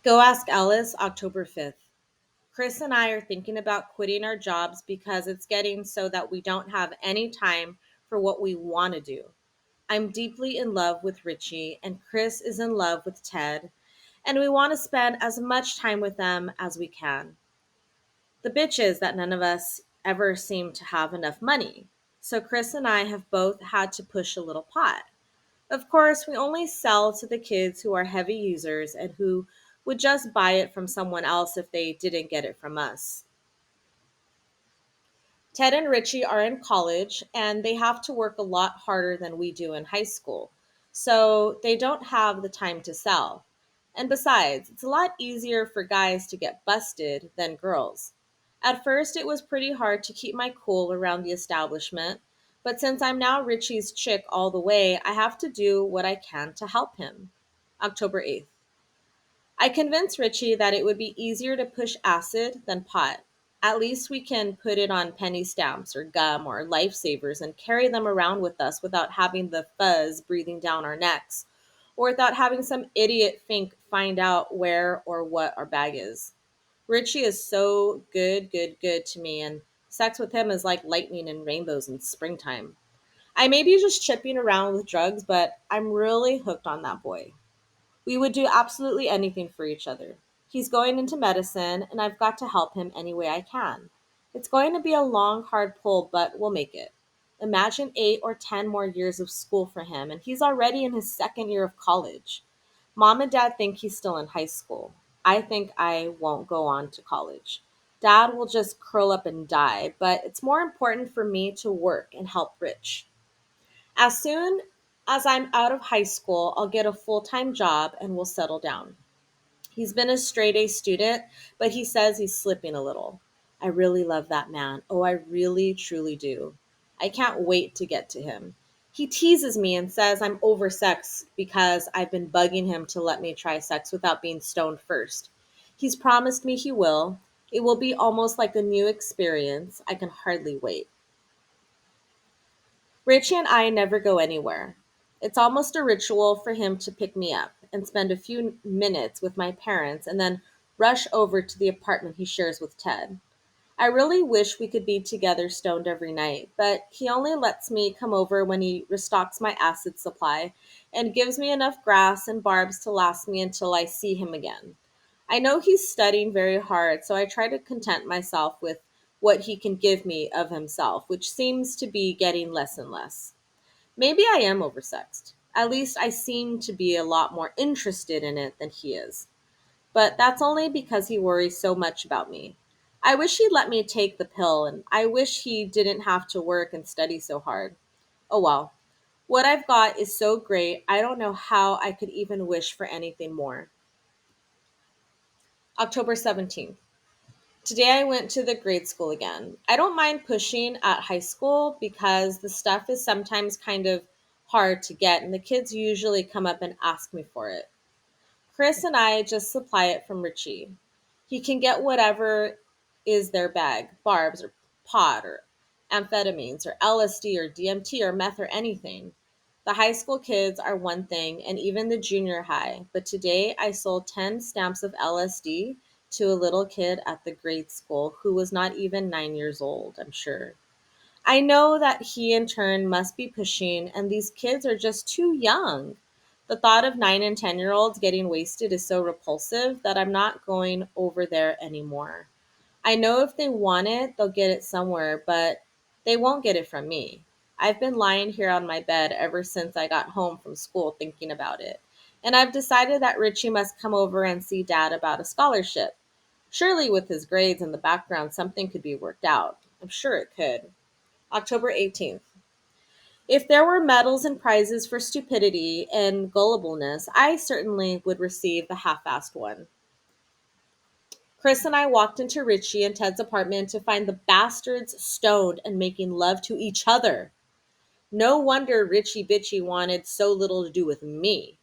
Go Ask Alice, October 5th. Chris and I are thinking about quitting our jobs because it's getting so that we don't have any time for what we want to do. I'm deeply in love with Richie, and Chris is in love with Ted, and we want to spend as much time with them as we can. The bitch is that none of us ever seem to have enough money. So Chris and I have both had to push a little pot. Of course, we only sell to the kids who are heavy users and who would just buy it from someone else if they didn't get it from us. Ted and Richie are in college and they have to work a lot harder than we do in high school. So they don't have the time to sell. And besides, it's a lot easier for guys to get busted than girls. At first, it was pretty hard to keep my cool around the establishment, but since I'm now Richie's chick all the way, I have to do what I can to help him. October 8th. I convinced Richie that it would be easier to push acid than pot. At least we can put it on penny stamps or gum or lifesavers and carry them around with us without having the fuzz breathing down our necks or without having some idiot think find out where or what our bag is. Richie is so good, good, good to me, and sex with him is like lightning and rainbows in springtime. I may be just chipping around with drugs, but I'm really hooked on that boy. We would do absolutely anything for each other. He's going into medicine, and I've got to help him any way I can. It's going to be a long, hard pull, but we'll make it. Imagine 8 or 10 more years of school for him, and he's already in his second year of college. Mom and dad think he's still in high school. I think I won't go on to college. Dad will just curl up and die, but it's more important for me to work and help Rich. As soon as I'm out of high school, I'll get a full time job and we'll settle down. He's been a straight A student, but he says he's slipping a little. I really love that man. Oh, I really, truly do. I can't wait to get to him. He teases me and says I'm oversexed because I've been bugging him to let me try sex without being stoned first. He's promised me he will. It will be almost like a new experience. I can hardly wait. Richie and I never go anywhere. It's almost a ritual for him to pick me up and spend a few minutes with my parents and then rush over to the apartment he shares with Ted. I really wish we could be together stoned every night, but he only lets me come over when he restocks my acid supply and gives me enough grass and barbs to last me until I see him again. I know he's studying very hard, so I try to content myself with what he can give me of himself, which seems to be getting less and less. Maybe I am oversexed. At least I seem to be a lot more interested in it than he is. But that's only because he worries so much about me. I wish he'd let me take the pill, and I wish he didn't have to work and study so hard. Oh well. What I've got is so great, I don't know how I could even wish for anything more. October 17th. Today I went to the grade school again. I don't mind pushing at high school because the stuff is sometimes kind of hard to get, and the kids usually come up and ask me for it. Chris and I just supply it from Richie. He can get whatever is their bag, barbs or pot or amphetamines or LSD or DMT or meth or anything. The high school kids are one thing and even the junior high, but today I sold 10 stamps of LSD to a little kid at the grade school who was not even 9 years old, I'm sure. I know that he in turn must be pushing, and these kids are just too young. The thought of 9 and 10-year olds getting wasted is so repulsive that I'm not going over there anymore. I know if they want it, they'll get it somewhere, but they won't get it from me. I've been lying here on my bed ever since I got home from school thinking about it. And I've decided that Richie must come over and see Dad about a scholarship. Surely, with his grades in the background, something could be worked out. I'm sure it could. October 18th. If there were medals and prizes for stupidity and gullibleness, I certainly would receive the half assed one. Chris and I walked into Richie and Ted's apartment to find the bastards stoned and making love to each other. No wonder Richie Bitchy wanted so little to do with me.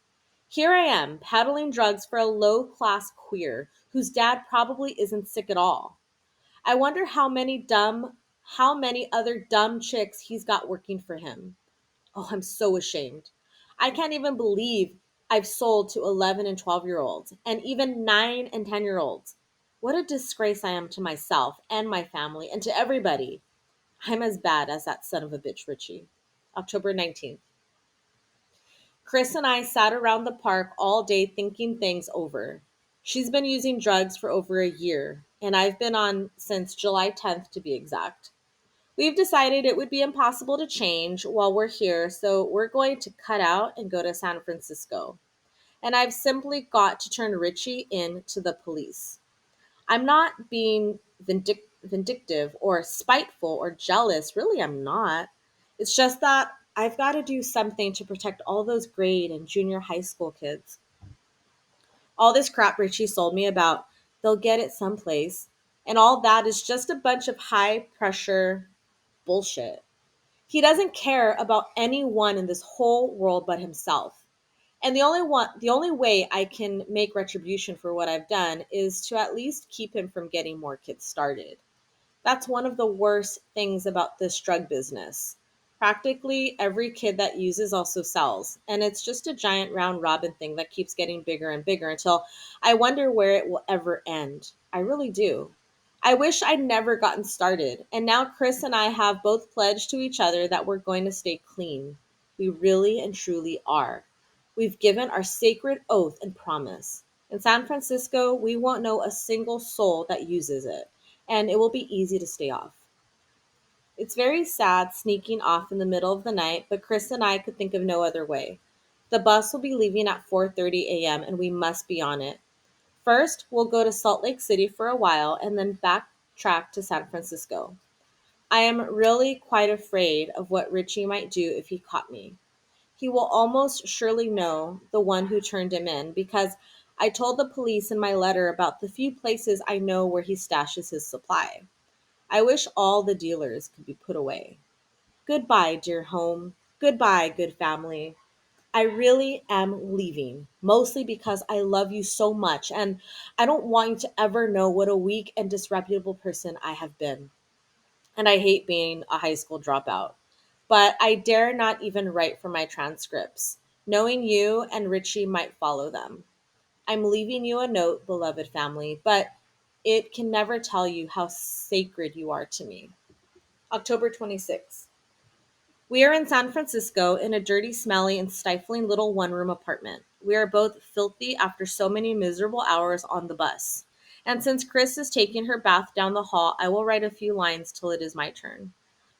Here I am, peddling drugs for a low class queer whose dad probably isn't sick at all. I wonder how many other dumb chicks he's got working for him. Oh, I'm so ashamed. I can't even believe I've sold to 11 and 12-year olds, and even 9 and 10-year olds. What a disgrace I am to myself and my family and to everybody. I'm as bad as that son of a bitch, Richie. October 19th. Chris and I sat around the park all day thinking things over. She's been using drugs for over a year, and I've been on since July 10th to be exact. We've decided it would be impossible to change while we're here, so we're going to cut out and go to San Francisco. And I've simply got to turn Richie in to the police. I'm not being vindictive or spiteful or jealous. Really, I'm not. It's just that I've got to do something to protect all those grade and junior high school kids. All this crap Richie sold me about, they'll get it someplace. And all that is just a bunch of high pressure bullshit. He doesn't care about anyone in this whole world but himself. And the only way I can make retribution for what I've done is to at least keep him from getting more kids started. That's one of the worst things about this drug business. Practically every kid that uses also sells, and it's just a giant round robin thing that keeps getting bigger and bigger until I wonder where it will ever end. I really do. I wish I'd never gotten started, and now Chris and I have both pledged to each other that we're going to stay clean. We really and truly are. We've given our sacred oath and promise. In San Francisco, we won't know a single soul that uses it, and it will be easy to stay off. It's very sad sneaking off in the middle of the night, but Chris and I could think of no other way. The bus will be leaving at 4:30 a.m. and we must be on it. First, we'll go to Salt Lake City for a while and then backtrack to San Francisco. I am really quite afraid of what Richie might do if he caught me. He will almost surely know the one who turned him in because I told the police in my letter about the few places I know where he stashes his supply. I wish all the dealers could be put away. Goodbye, dear home. Goodbye, good family. I really am leaving, mostly because I love you so much and I don't want you to ever know what a weak and disreputable person I have been. And I hate being a high school dropout. But I dare not even write for my transcripts, knowing you and Richie might follow them. I'm leaving you a note, beloved family, but it can never tell you how sacred you are to me. October 26th. We are in San Francisco in a dirty, smelly, and stifling little one room apartment. We are both filthy after so many miserable hours on the bus. And since Chris is taking her bath down the hall, I will write a few lines till it is my turn.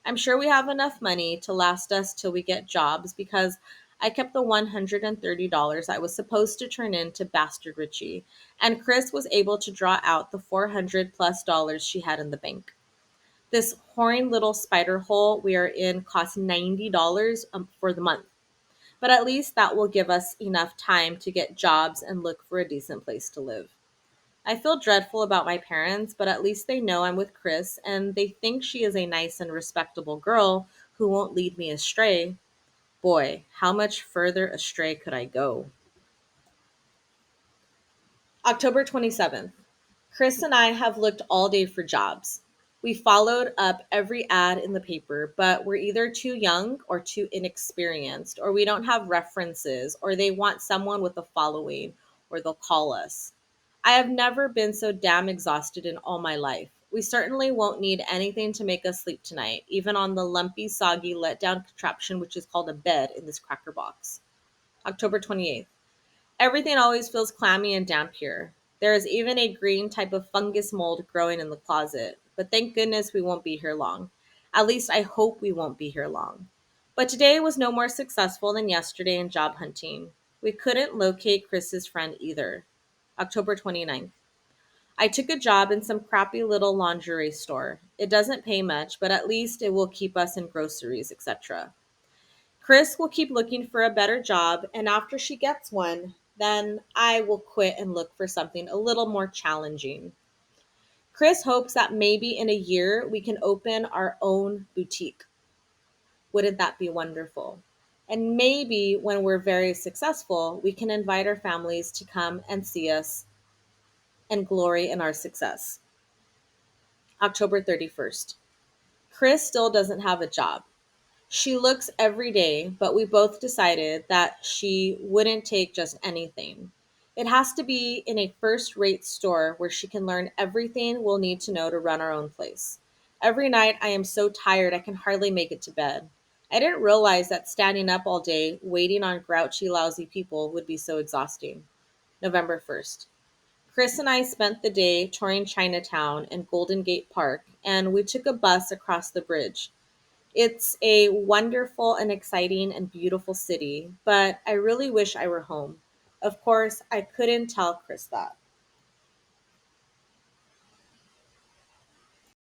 I'm sure we have enough money to last us till we get jobs because I kept the $130 I was supposed to turn in to Bastard Richie, and Chris was able to draw out the 400 plus dollars she had in the bank. This whoring little spider hole we are in costs $90 for the month, but at least that will give us enough time to get jobs and look for a decent place to live. I feel dreadful about my parents, but at least they know I'm with Chris and they think she is a nice and respectable girl who won't lead me astray. Boy, how much further astray could I go? October 27th. Chris and I have looked all day for jobs. We followed up every ad in the paper, but we're either too young or too inexperienced, or we don't have references, or they want someone with a following, or they'll call us. I have never been so damn exhausted in all my life. We certainly won't need anything to make us sleep tonight, even on the lumpy, soggy, let down contraption which is called a bed in this cracker box. October 28th. Everything always feels clammy and damp here. There is even a green type of fungus mold growing in the closet, but thank goodness we won't be here long. At least I hope we won't be here long. But today was no more successful than yesterday in job hunting. We couldn't locate Chris's friend either. October 29th. I took a job in some crappy little lingerie store. It doesn't pay much, but at least it will keep us in groceries, etc. Chris will keep looking for a better job, and after she gets one, then I will quit and look for something a little more challenging. Chris hopes that maybe in a year we can open our own boutique. Wouldn't that be wonderful? And maybe when we're very successful, we can invite our families to come and see us and glory in our success. October 31st. Chris still doesn't have a job. She looks every day, but we both decided that she wouldn't take just anything. It has to be in a first rate store where she can learn everything we'll need to know to run our own place. Every night I am so tired I can hardly make it to bed. I didn't realize that standing up all day waiting on grouchy, lousy people would be so exhausting. November 1st. Chris and I spent the day touring Chinatown and Golden Gate Park, and we took a bus across the bridge. It's a wonderful and exciting and beautiful city, but I really wish I were home. Of course, I couldn't tell Chris that.